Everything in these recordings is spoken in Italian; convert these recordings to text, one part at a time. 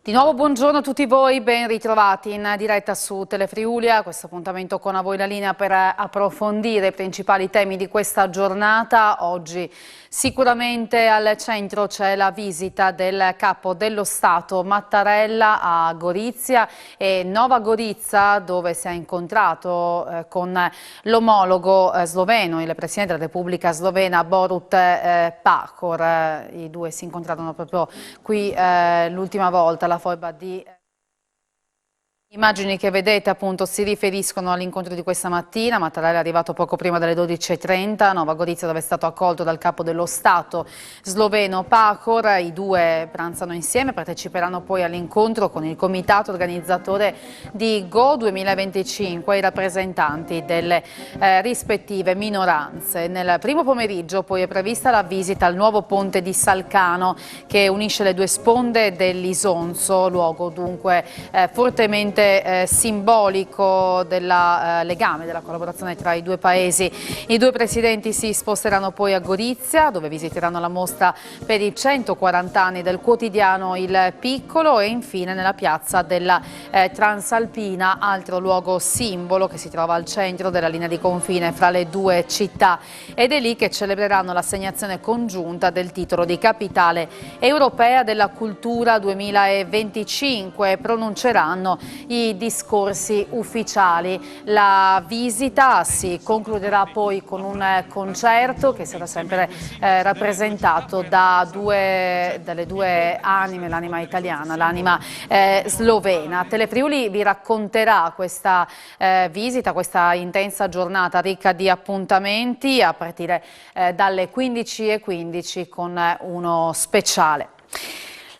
Di nuovo buongiorno a tutti voi, ben ritrovati in diretta su Telefriulia. Questo appuntamento con a voi la linea per approfondire i principali temi di questa giornata. Oggi sicuramente al centro c'è la visita del Capo dello Stato Mattarella a Gorizia e Nova Gorica, dove si è incontrato con l'omologo sloveno, il Presidente della Repubblica Slovena Borut Pahor. I due si incontrarono proprio qui l'ultima volta, la foiba di... Immagini che vedete appunto si riferiscono all'incontro di questa mattina. Mattarella è arrivato poco prima delle 12:30 a Nova Gorica, dove è stato accolto dal Capo dello Stato sloveno Pahor. I due pranzano insieme, parteciperanno poi all'incontro con il comitato organizzatore di Go 2025 e i rappresentanti delle rispettive minoranze. Nel primo pomeriggio poi è prevista la visita al nuovo ponte di Salcano che unisce le due sponde dell'Isonzo, luogo dunque fortemente simbolico del legame, della collaborazione tra i due paesi. I due presidenti si sposteranno poi a Gorizia, dove visiteranno la mostra per i 140 anni del quotidiano Il Piccolo, e infine nella piazza della Transalpina, altro luogo simbolo che si trova al centro della linea di confine fra le due città, ed è lì che celebreranno l'assegnazione congiunta del titolo di Capitale Europea della Cultura 2025 e pronunceranno i discorsi ufficiali. La visita si concluderà poi con un concerto che sarà sempre rappresentato dalle due anime, l'anima italiana, l'anima slovena. Telefriuli vi racconterà questa visita, questa intensa giornata ricca di appuntamenti a partire dalle 15:15 con uno speciale.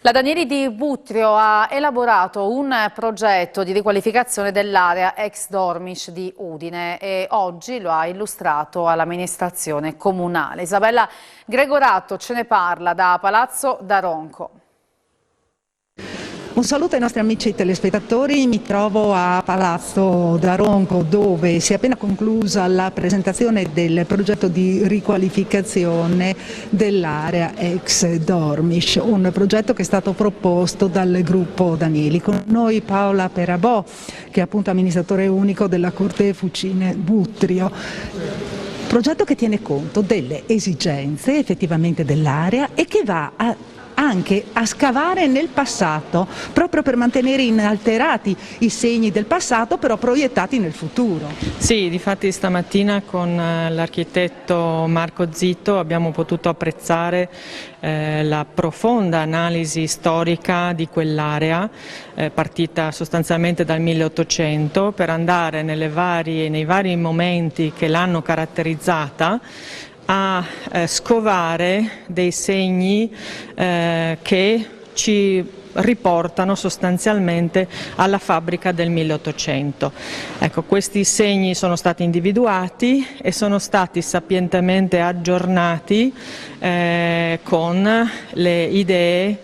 La Danieli di Butrio ha elaborato un progetto di riqualificazione dell'area ex Dormish di Udine e oggi lo ha illustrato all'amministrazione comunale. Isabella Gregorato ce ne parla da Palazzo Daronco. Un saluto ai nostri amici telespettatori, mi trovo a Palazzo Daronco dove si è appena conclusa la presentazione del progetto di riqualificazione dell'area ex Dormish, un progetto che è stato proposto dal gruppo Danieli. Con noi Paola Perabò, che è appunto amministratore unico della Corte Fucine Butrio. Progetto che tiene conto delle esigenze effettivamente dell'area e che va anche a scavare nel passato, proprio per mantenere inalterati i segni del passato, però proiettati nel futuro. Sì, difatti stamattina con l'architetto Marco Zitto abbiamo potuto apprezzare la profonda analisi storica di quell'area, partita sostanzialmente dal 1800, per andare nei vari momenti che l'hanno caratterizzata, a scovare dei segni che ci riportano sostanzialmente alla fabbrica del 1800. Ecco, questi segni sono stati individuati e sono stati sapientemente aggiornati con le idee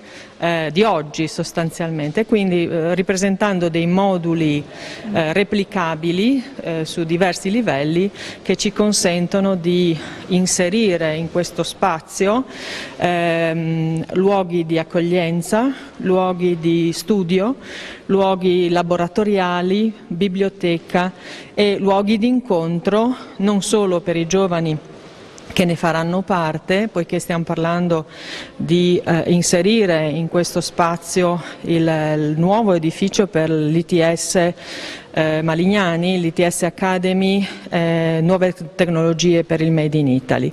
di oggi sostanzialmente, quindi ripresentando dei moduli replicabili su diversi livelli che ci consentono di inserire in questo spazio luoghi di accoglienza, luoghi di studio, luoghi laboratoriali, biblioteca e luoghi di incontro non solo per i giovani che ne faranno parte, poiché stiamo parlando di inserire in questo spazio il nuovo edificio per l'ITS Malignani, l'ITS Academy, nuove tecnologie per il Made in Italy,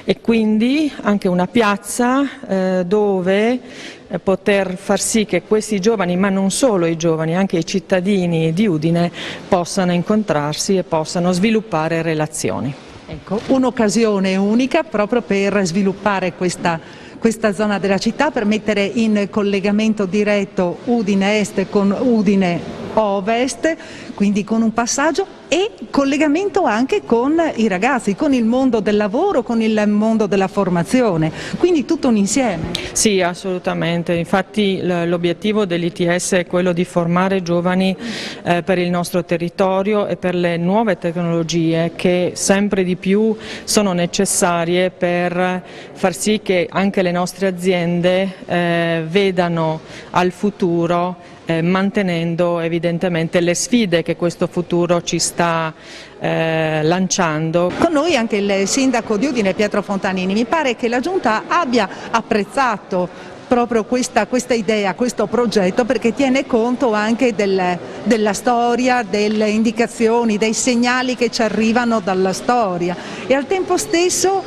e quindi anche una piazza dove poter far sì che questi giovani, ma non solo i giovani, anche i cittadini di Udine possano incontrarsi e possano sviluppare relazioni. Ecco, un'occasione unica proprio per sviluppare questa zona della città, per mettere in collegamento diretto Udine Est con Udine ovest, quindi con un passaggio e collegamento anche con i ragazzi, con il mondo del lavoro, con il mondo della formazione, quindi tutto un insieme. Sì, assolutamente, infatti l'obiettivo dell'ITS è quello di formare giovani per il nostro territorio e per le nuove tecnologie che sempre di più sono necessarie per far sì che anche le nostre aziende vedano al futuro mantenendo evidentemente le sfide che questo futuro ci sta lanciando. Con noi anche il sindaco di Udine Pietro Fontanini. Mi pare che la Giunta abbia apprezzato proprio questa idea, questo progetto, perché tiene conto anche della storia, delle indicazioni, dei segnali che ci arrivano dalla storia e al tempo stesso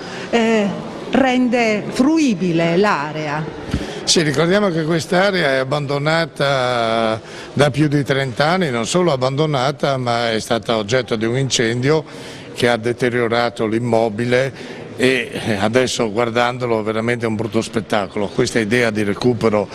rende fruibile l'area. Sì, ricordiamo che quest'area è abbandonata da più di 30 anni, non solo abbandonata ma è stata oggetto di un incendio che ha deteriorato l'immobile e adesso guardandolo veramente è un brutto spettacolo. Questa idea di recupero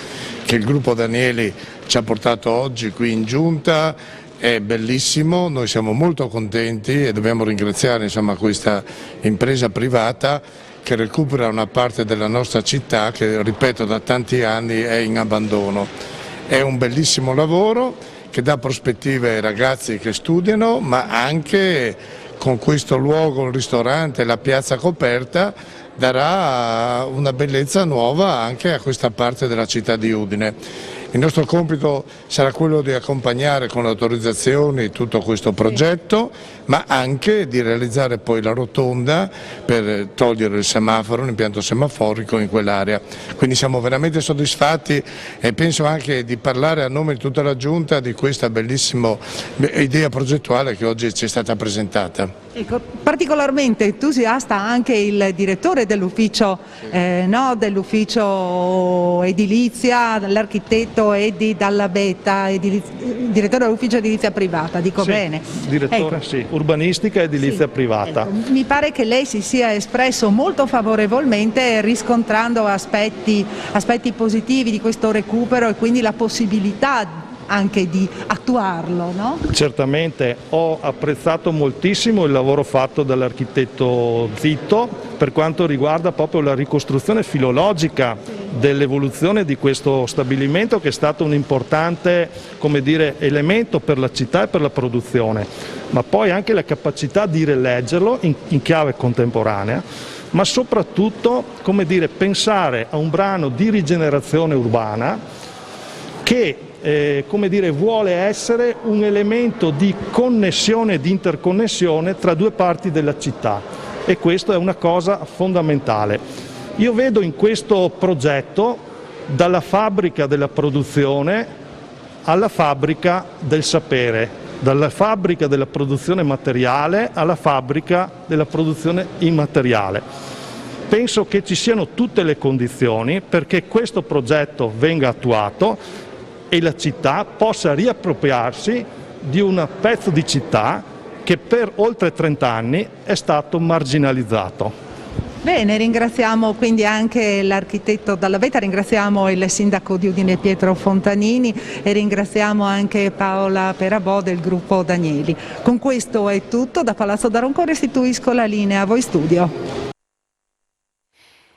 che il gruppo Danieli ci ha portato oggi qui in Giunta è bellissimo, noi siamo molto contenti e dobbiamo ringraziare questa impresa privata che recupera una parte della nostra città che, ripeto, da tanti anni è in abbandono. È un bellissimo lavoro che dà prospettive ai ragazzi che studiano, ma anche con questo luogo, il ristorante, la piazza coperta, darà una bellezza nuova anche a questa parte della città di Udine. Il nostro compito sarà quello di accompagnare con le autorizzazioni tutto questo progetto, ma anche di realizzare poi la rotonda per togliere il semaforo, l'impianto semaforico in quell'area. Quindi siamo veramente soddisfatti e penso anche di parlare a nome di tutta la Giunta di questa bellissima idea progettuale che oggi ci è stata presentata. Ecco, particolarmente entusiasta anche il direttore dell'ufficio edilizia, l'architetto Edi Dalla Beta, direttore dell'ufficio edilizia privata, dico sì, bene? Direttore, ecco. sì, urbanistica e edilizia privata. Ecco, mi pare che lei si sia espresso molto favorevolmente riscontrando aspetti positivi di questo recupero e quindi la possibilità anche di attuarlo, no? Certamente ho apprezzato moltissimo il lavoro fatto dall'architetto Zitto per quanto riguarda proprio la ricostruzione filologica dell'evoluzione di questo stabilimento che è stato un importante, come dire, elemento per la città e per la produzione, ma poi anche la capacità di rileggerlo in chiave contemporanea, ma soprattutto, come dire, pensare a un brano di rigenerazione urbana che come dire, vuole essere un elemento di connessione e di interconnessione tra due parti della città e questo è una cosa fondamentale. Io vedo in questo progetto dalla fabbrica della produzione alla fabbrica del sapere, dalla fabbrica della produzione materiale alla fabbrica della produzione immateriale. Penso che ci siano tutte le condizioni perché questo progetto venga attuato e la città possa riappropriarsi di un pezzo di città che per oltre 30 anni è stato marginalizzato. Bene, ringraziamo quindi anche l'architetto Dalla Beta, ringraziamo il sindaco di Udine Pietro Fontanini e ringraziamo anche Paola Perabò del gruppo Danieli. Con questo è tutto, da Palazzo d'Aronco restituisco la linea a voi studio.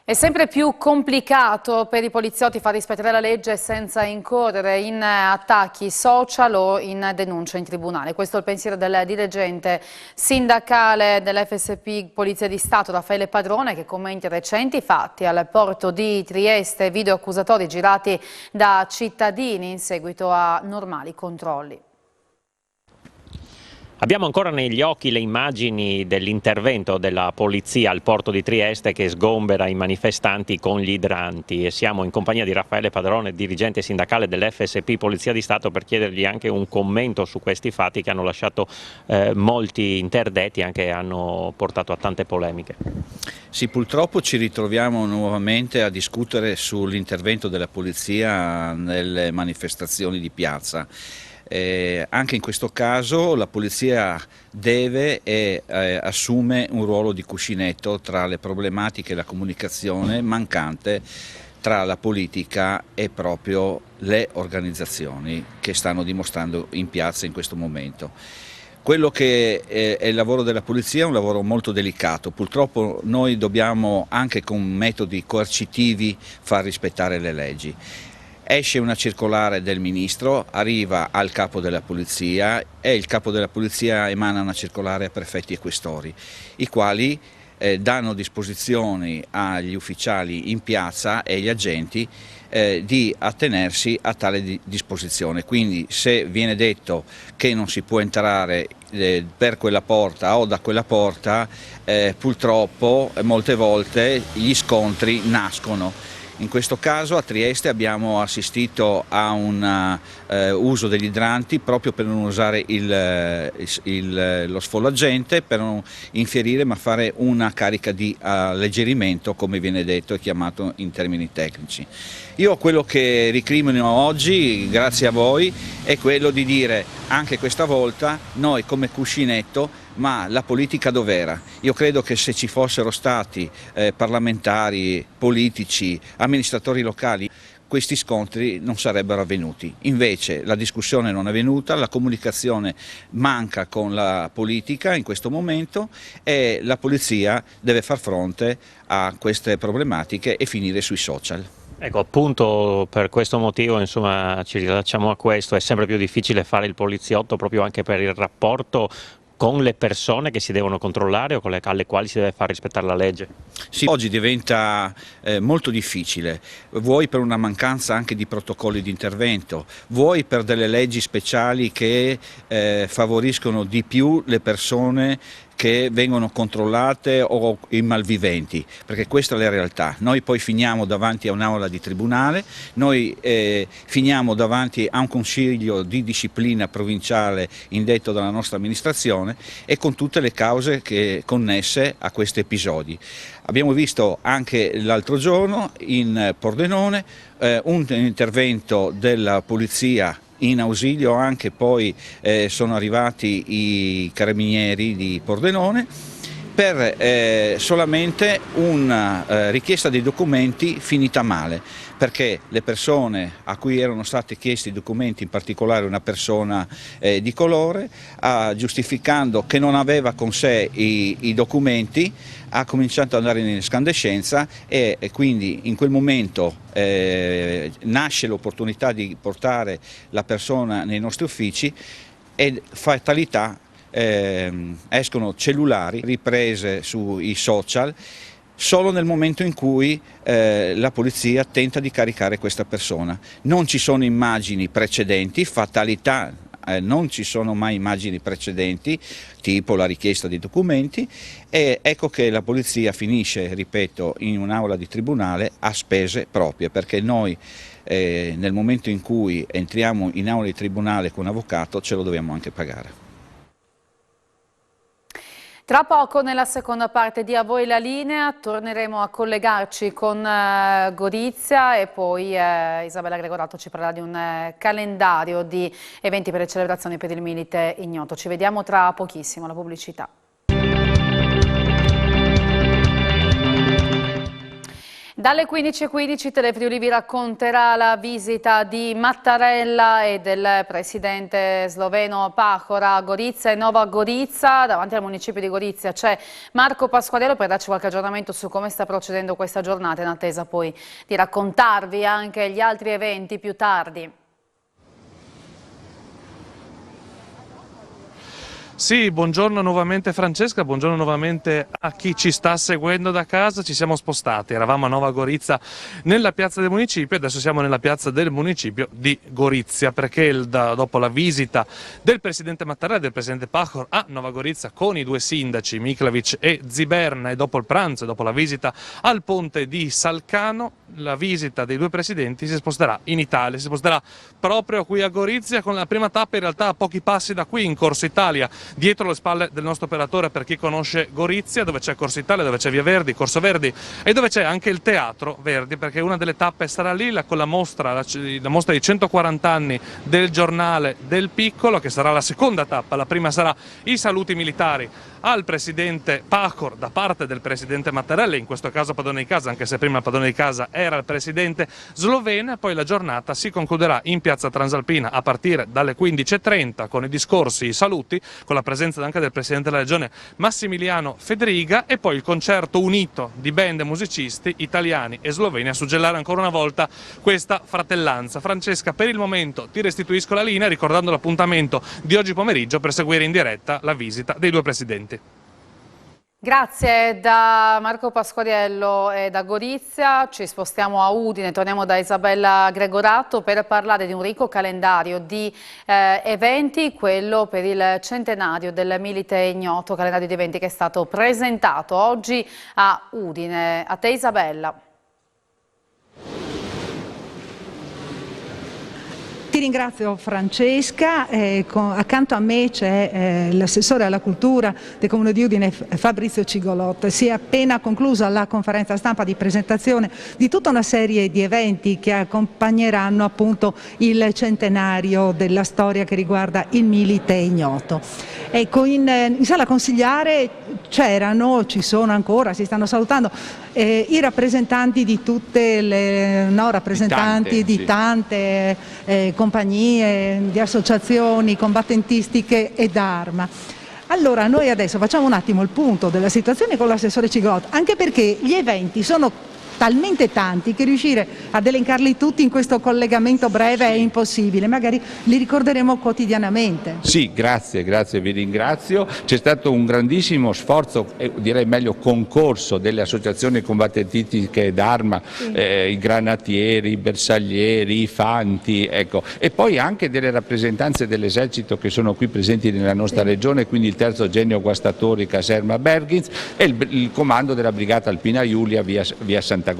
È sempre più complicato per i poliziotti far rispettare la legge senza incorrere in attacchi social o in denunce in tribunale. Questo è il pensiero del dirigente sindacale dell'FSP Polizia di Stato, Raffaele Padrone, che commenta i recenti fatti al porto di Trieste, video accusatori girati da cittadini in seguito a normali controlli. Abbiamo ancora negli occhi le immagini dell'intervento della polizia al porto di Trieste che sgombera i manifestanti con gli idranti e siamo in compagnia di Raffaele Padrone, dirigente sindacale dell'FSP Polizia di Stato, per chiedergli anche un commento su questi fatti che hanno lasciato molti interdetti e anche hanno portato a tante polemiche. Sì, purtroppo ci ritroviamo nuovamente a discutere sull'intervento della polizia nelle manifestazioni di piazza. Anche in questo caso la polizia deve e assume un ruolo di cuscinetto tra le problematiche e la comunicazione mancante tra la politica e proprio le organizzazioni che stanno dimostrando in piazza in questo momento. Quello che è il lavoro della polizia è un lavoro molto delicato, purtroppo noi dobbiamo anche con metodi coercitivi far rispettare le leggi. Esce una circolare del ministro, arriva al capo della polizia e il capo della polizia emana una circolare a prefetti e questori, i quali danno disposizioni agli ufficiali in piazza e agli agenti di attenersi a tale disposizione. Quindi se viene detto che non si può entrare per quella porta o da quella porta, purtroppo molte volte gli scontri nascono. In questo caso a Trieste abbiamo assistito a un uso degli idranti proprio per non usare lo sfollagente, per non infierire ma fare una carica di alleggerimento, come viene detto e chiamato in termini tecnici. Io quello che ricrimino oggi, grazie a voi, è quello di dire anche questa volta noi come cuscinetto, ma la politica dov'era? Io credo che se ci fossero stati parlamentari, politici, amministratori locali, questi scontri non sarebbero avvenuti. Invece la discussione non è avvenuta, la comunicazione manca con la politica in questo momento e la polizia deve far fronte a queste problematiche e finire sui social. Ecco, appunto per questo motivo, insomma, ci rilacciamo a questo, è sempre più difficile fare il poliziotto proprio anche per il rapporto con le persone che si devono controllare o alle quali si deve far rispettare la legge. Sì, oggi diventa molto difficile, vuoi per una mancanza anche di protocolli di intervento, vuoi per delle leggi speciali che favoriscono di più le persone che vengono controllate o i malviventi, perché questa è la realtà. Noi poi finiamo davanti a un'aula di tribunale, noi finiamo davanti a un consiglio di disciplina provinciale indetto dalla nostra amministrazione e con tutte le cause connesse a questi episodi. Abbiamo visto anche l'altro giorno in Pordenone un intervento della polizia. In ausilio anche poi sono arrivati i carabinieri di Pordenone per solamente una richiesta dei documenti finita male, perché le persone a cui erano stati chiesti i documenti, in particolare una persona di colore, giustificando che non aveva con sé i documenti, ha cominciato ad andare in escandescenza e quindi in quel momento nasce l'opportunità di portare la persona nei nostri uffici e fatalità escono cellulari riprese sui social solo nel momento in cui la polizia tenta di caricare questa persona. Non ci sono immagini precedenti, fatalità. Non ci sono mai immagini precedenti, tipo la richiesta di documenti, e ecco che la polizia finisce, ripeto, in un'aula di tribunale a spese proprie, perché noi nel momento in cui entriamo in aula di tribunale con un avvocato ce lo dobbiamo anche pagare. Tra poco, nella seconda parte di A Voi la linea, torneremo a collegarci con Gorizia e poi Isabella Gregorato ci parlerà di un calendario di eventi per le celebrazioni per il Milite Ignoto. Ci vediamo tra pochissimo, la pubblicità. Dalle 15:15 Telefriuli vi racconterà la visita di Mattarella e del presidente sloveno Pahor a Gorizia e Nova Gorica. Davanti al municipio di Gorizia c'è Marco Pasqualero per darci qualche aggiornamento su come sta procedendo questa giornata, in attesa poi di raccontarvi anche gli altri eventi più tardi. Sì, buongiorno nuovamente Francesca, buongiorno nuovamente a chi ci sta seguendo da casa. Ci siamo spostati, eravamo a Nova Gorica nella piazza del municipio, adesso siamo nella piazza del municipio di Gorizia, perché dopo la visita del presidente Mattarella e del presidente Pahor a Nova Gorica con i due sindaci Miklavic e Ziberna, e dopo il pranzo e dopo la visita al ponte di Salcano, la visita dei due presidenti si sposterà in Italia, si sposterà proprio qui a Gorizia, con la prima tappa in realtà a pochi passi da qui in Corso Italia, dietro le spalle del nostro operatore, per chi conosce Gorizia, dove c'è Corso Italia, dove c'è Via Verdi, Corso Verdi e dove c'è anche il Teatro Verdi, perché una delle tappe sarà lì con la mostra di 140 anni del giornale del Piccolo, che sarà la seconda tappa. La prima sarà i saluti militari al presidente Pahor da parte del presidente Mattarella, in questo caso padrone di casa, anche se prima il padrone di casa è era il presidente sloveno, e poi la giornata si concluderà in piazza Transalpina a partire dalle 15:30 con i discorsi, i saluti, con la presenza anche del presidente della regione Massimiliano Fedriga, e poi il concerto unito di band e musicisti italiani e sloveni a suggellare ancora una volta questa fratellanza. Francesca, per il momento ti restituisco la linea ricordando l'appuntamento di oggi pomeriggio per seguire in diretta la visita dei due presidenti. Grazie da Marco Pasquariello e da Gorizia. Ci spostiamo a Udine, torniamo da Isabella Gregorato per parlare di un ricco calendario di eventi, quello per il centenario del Milite Ignoto, calendario di eventi che è stato presentato oggi a Udine. A te Isabella. Ti ringrazio Francesca, accanto a me c'è l'assessore alla cultura del Comune di Udine Fabrizio Cigolotto. Si è appena conclusa la conferenza stampa di presentazione di tutta una serie di eventi che accompagneranno appunto il centenario della storia che riguarda il Milite Ignoto. Ecco, in sala consigliare c'erano, ci sono ancora, si stanno salutando i rappresentanti di tutte le rappresentanti di tante compagnie, di associazioni combattentistiche ed Arma. Allora noi adesso facciamo un attimo il punto della situazione con l'assessore Cigolotto, anche perché gli eventi sono talmente tanti che riuscire ad elencarli tutti in questo collegamento breve è impossibile, magari li ricorderemo quotidianamente. Sì, grazie, vi ringrazio. C'è stato un grandissimo sforzo, direi meglio concorso delle associazioni combattentistiche d'Arma, i granatieri, i bersaglieri, i fanti, ecco, e poi anche delle rappresentanze dell'esercito che sono qui presenti nella nostra regione, quindi il 3° Genio Guastatori Caserma Berghins e il comando della Brigata Alpina Giulia via Sant'Agostino,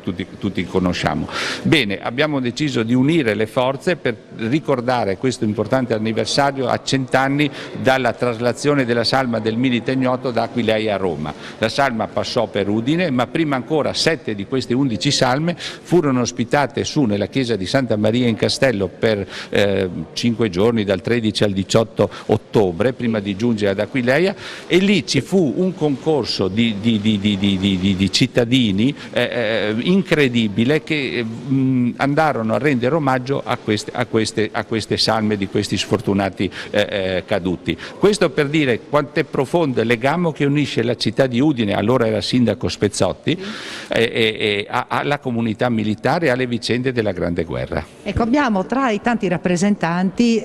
tutti conosciamo. Bene, abbiamo deciso di unire le forze per ricordare questo importante anniversario a 100 anni dalla traslazione della salma del Milite Ignoto da Aquileia a Roma. La salma passò per Udine, ma prima ancora 7 di queste 11 salme furono ospitate su nella chiesa di Santa Maria in Castello per 5 giorni, dal 13 al 18 ottobre, prima di giungere ad Aquileia, e lì ci fu un concorso di cittadini incredibile che andarono a rendere omaggio a queste salme di questi sfortunati caduti. Questo per dire quanto è profondo il legame che unisce la città di Udine, allora era sindaco Spezzotti, alla comunità militare e alle vicende della Grande Guerra. Ecco, abbiamo tra i tanti rappresentanti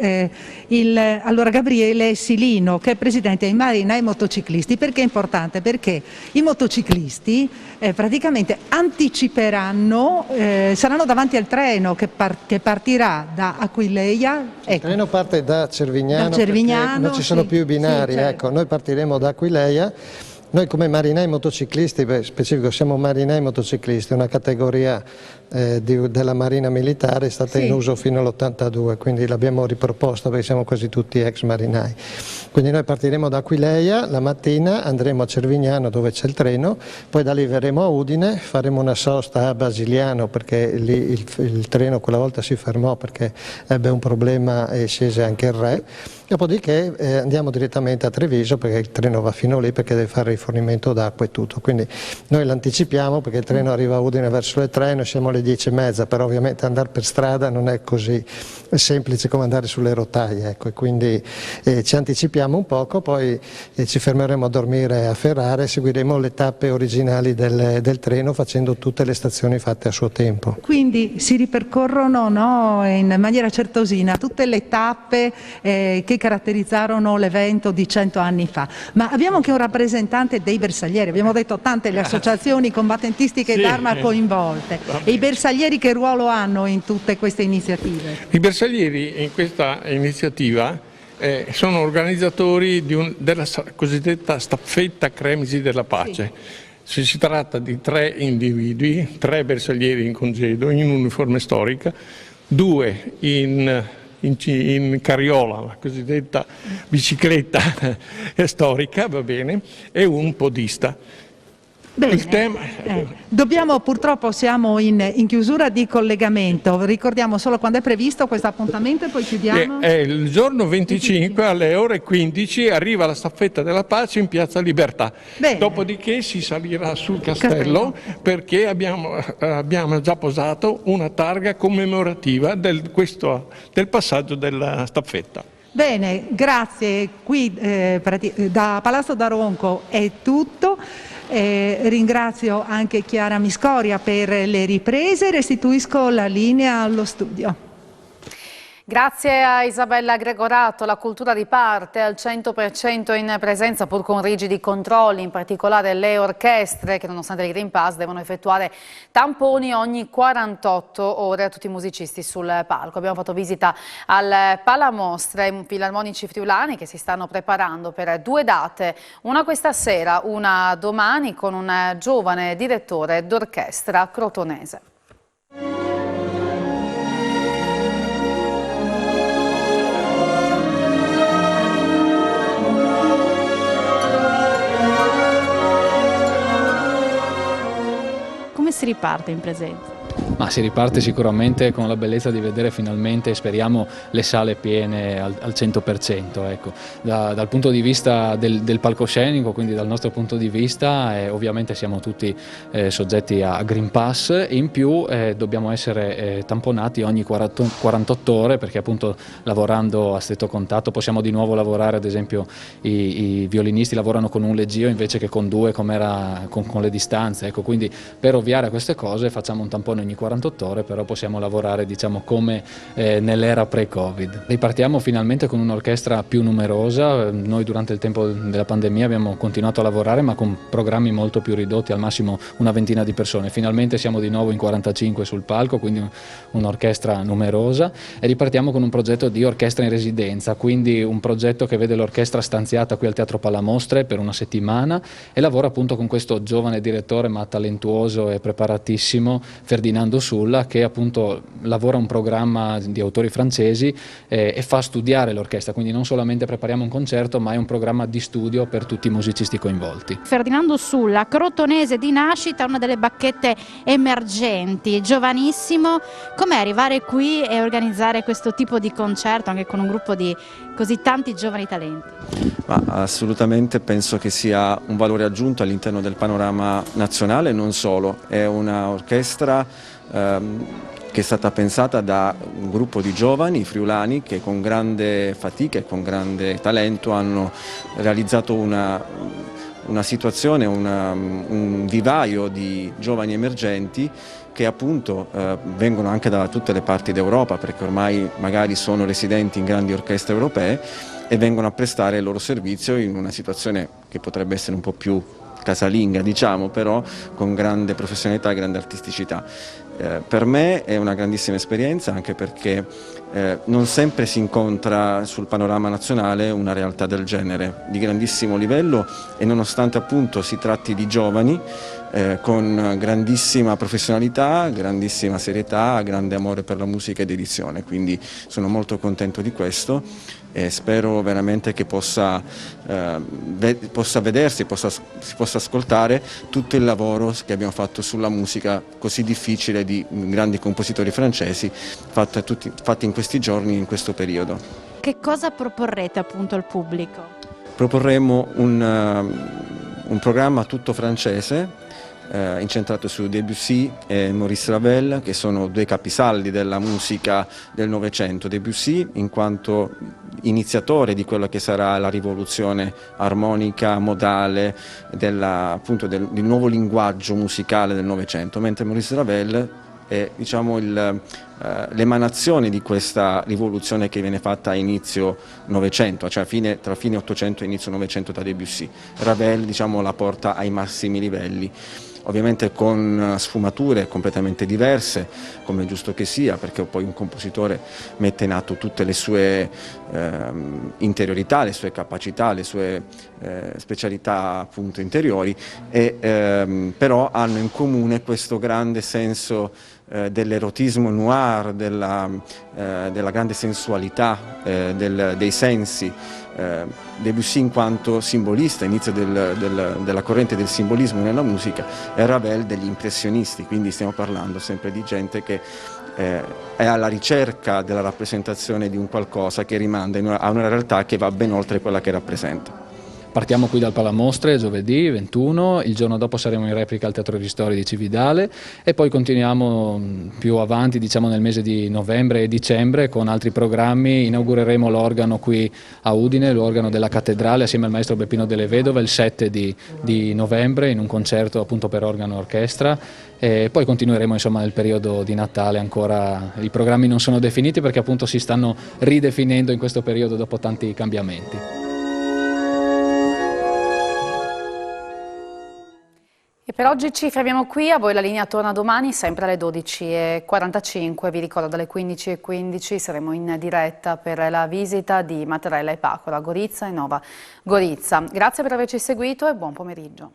allora Gabriele Silino, che è presidente di Marina e Motociclisti. Perché è importante? Perché i motociclisti praticamente anticiperanno, saranno davanti al treno che partirà da Aquileia. Ecco. Il treno parte da Cervignano, non ci sono più i binari, sì, certo. Ecco, noi partiremo da Aquileia. Noi come marinai motociclisti, specifico siamo marinai motociclisti, una categoria della Marina Militare, è stata in uso fino all'82, quindi l'abbiamo riproposta perché siamo quasi tutti ex marinai. Quindi noi partiremo da Aquileia, la mattina andremo a Cervignano dove c'è il treno, poi da lì verremo a Udine, faremo una sosta a Basiliano perché lì il treno quella volta si fermò perché ebbe un problema e scese anche il re. Dopodiché andiamo direttamente a Treviso perché il treno va fino lì perché deve fare rifornimento d'acqua e tutto. Quindi noi l'anticipiamo perché il treno arriva a Udine verso le 3, noi siamo alle 10:30, però ovviamente andare per strada non è così semplice come andare sulle rotaie. Ecco, e quindi ci anticipiamo un poco, poi ci fermeremo a dormire a Ferrara e seguiremo le tappe originali del treno facendo tutte le stazioni fatte a suo tempo. Quindi si ripercorrono in maniera certosina tutte le tappe che caratterizzarono l'evento di 100 anni fa, ma abbiamo anche un rappresentante dei bersaglieri, abbiamo detto tante le associazioni combattentistiche d'Arma coinvolte, e i bersaglieri che ruolo hanno in tutte queste iniziative? I bersaglieri in questa iniziativa sono organizzatori della cosiddetta staffetta Cremisi della Pace. Sì. Si tratta di 3 individui, 3 bersaglieri in congedo, in uniforme storica, 2 in carriola, la cosiddetta bicicletta storica, va bene, e un podista. Bene. Il tema... Purtroppo siamo in chiusura di collegamento, ricordiamo solo quando è previsto questo appuntamento e poi chiudiamo. È il giorno 25 alle ore 15 arriva la staffetta della pace in Piazza Libertà. Bene. Dopodiché si salirà sul castello perché abbiamo già posato una targa commemorativa del passaggio della staffetta. Bene, grazie. Qui da Palazzo d'Aronco è tutto. Ringrazio anche Chiara Miscoria per le riprese, restituisco la linea allo studio. Grazie a Isabella Gregorato, la cultura riparte al 100% in presenza pur con rigidi controlli, in particolare le orchestre che nonostante il Green Pass devono effettuare tamponi ogni 48 ore a tutti i musicisti sul palco. Abbiamo fatto visita al Palamostre, filarmonici friulani che si stanno preparando per 2 date, una questa sera, una domani con un giovane direttore d'orchestra crotonese. Come si riparte in presenza? Ma si riparte sicuramente con la bellezza di vedere finalmente, speriamo, le sale piene al 100%. Ecco. Dal punto di vista del palcoscenico, quindi dal nostro punto di vista, ovviamente siamo tutti soggetti a Green Pass e in più dobbiamo essere tamponati ogni 48 ore perché appunto lavorando a stretto contatto possiamo di nuovo lavorare, ad esempio i violinisti lavorano con un leggio invece che con 2 come era con le distanze. Ecco, quindi per ovviare a queste cose facciamo un tampone ogni 48 ore, però possiamo lavorare diciamo come nell'era pre-Covid. Ripartiamo finalmente con un'orchestra più numerosa. Noi durante il tempo della pandemia abbiamo continuato a lavorare ma con programmi molto più ridotti, al massimo una ventina di persone. Finalmente siamo di nuovo in 45 sul palco, quindi un'orchestra numerosa, e ripartiamo con un progetto di orchestra in residenza, quindi un progetto che vede l'orchestra stanziata qui al Teatro Palamostre per una settimana e lavora appunto con questo giovane direttore ma talentuoso e preparatissimo, Ferdinando Sulla, che appunto lavora un programma di autori francesi e fa studiare l'orchestra, quindi non solamente prepariamo un concerto ma è un programma di studio per tutti i musicisti coinvolti. Ferdinando Sulla, crotonese di nascita, una delle bacchette emergenti, giovanissimo. Com'è arrivare qui e organizzare questo tipo di concerto anche con un gruppo di così tanti giovani talenti? Ma assolutamente penso che sia un valore aggiunto all'interno del panorama nazionale, non solo, è una orchestra che è stata pensata da un gruppo di giovani friulani che con grande fatica e con grande talento hanno realizzato una situazione, un vivaio di giovani emergenti che appunto vengono anche da tutte le parti d'Europa, perché ormai magari sono residenti in grandi orchestre europee e vengono a prestare il loro servizio in una situazione che potrebbe essere un po' più casalinga, diciamo, però con grande professionalità e grande artisticità. Per me è una grandissima esperienza, anche perché non sempre si incontra sul panorama nazionale una realtà del genere, di grandissimo livello, e nonostante appunto si tratti di giovani con grandissima professionalità, grandissima serietà, grande amore per la musica ed edizione, quindi sono molto contento di questo e spero veramente che possa vedersi, si possa ascoltare tutto il lavoro che abbiamo fatto sulla musica così difficile di grandi compositori francesi fatti in questi giorni, in questo periodo. Che cosa proporrete appunto al pubblico? Proporremo un programma tutto francese, incentrato su Debussy e Maurice Ravel, che sono 2 capisaldi della musica del Novecento. Debussy in quanto iniziatore di quello che sarà la rivoluzione armonica, modale, del nuovo linguaggio musicale del Novecento, mentre Maurice Ravel è, diciamo, l'emanazione di questa rivoluzione che viene fatta a inizio Novecento, cioè tra fine Ottocento e inizio Novecento da Debussy. Ravel, diciamo, la porta ai massimi livelli, ovviamente con sfumature completamente diverse, come è giusto che sia, perché poi un compositore mette in atto tutte le sue interiorità, le sue capacità, le sue specialità appunto interiori, però hanno in comune questo grande senso dell'erotismo noir, della grande sensualità dei sensi. Debussy in quanto simbolista, inizio della corrente del simbolismo nella musica, e Ravel degli impressionisti, quindi stiamo parlando sempre di gente che è alla ricerca della rappresentazione di un qualcosa che rimanda a una realtà che va ben oltre quella che rappresenta. Partiamo qui dal Palamostre giovedì 21, il giorno dopo saremo in replica al Teatro Ristori di Cividale e poi continuiamo più avanti, diciamo nel mese di novembre e dicembre, con altri programmi. Inaugureremo l'organo qui a Udine, l'organo della Cattedrale, assieme al maestro Beppino delle Vedove il 7 di novembre in un concerto appunto per organo e orchestra, e poi continueremo insomma nel periodo di Natale. Ancora i programmi non sono definiti perché appunto si stanno ridefinendo in questo periodo dopo tanti cambiamenti. E per oggi ci fermiamo qui, a voi la linea torna domani sempre alle 12:45, vi ricordo dalle 15:15 saremo in diretta per la visita di Mattarella e Pacora, Gorizia e Nova Gorizia. Grazie per averci seguito e buon pomeriggio.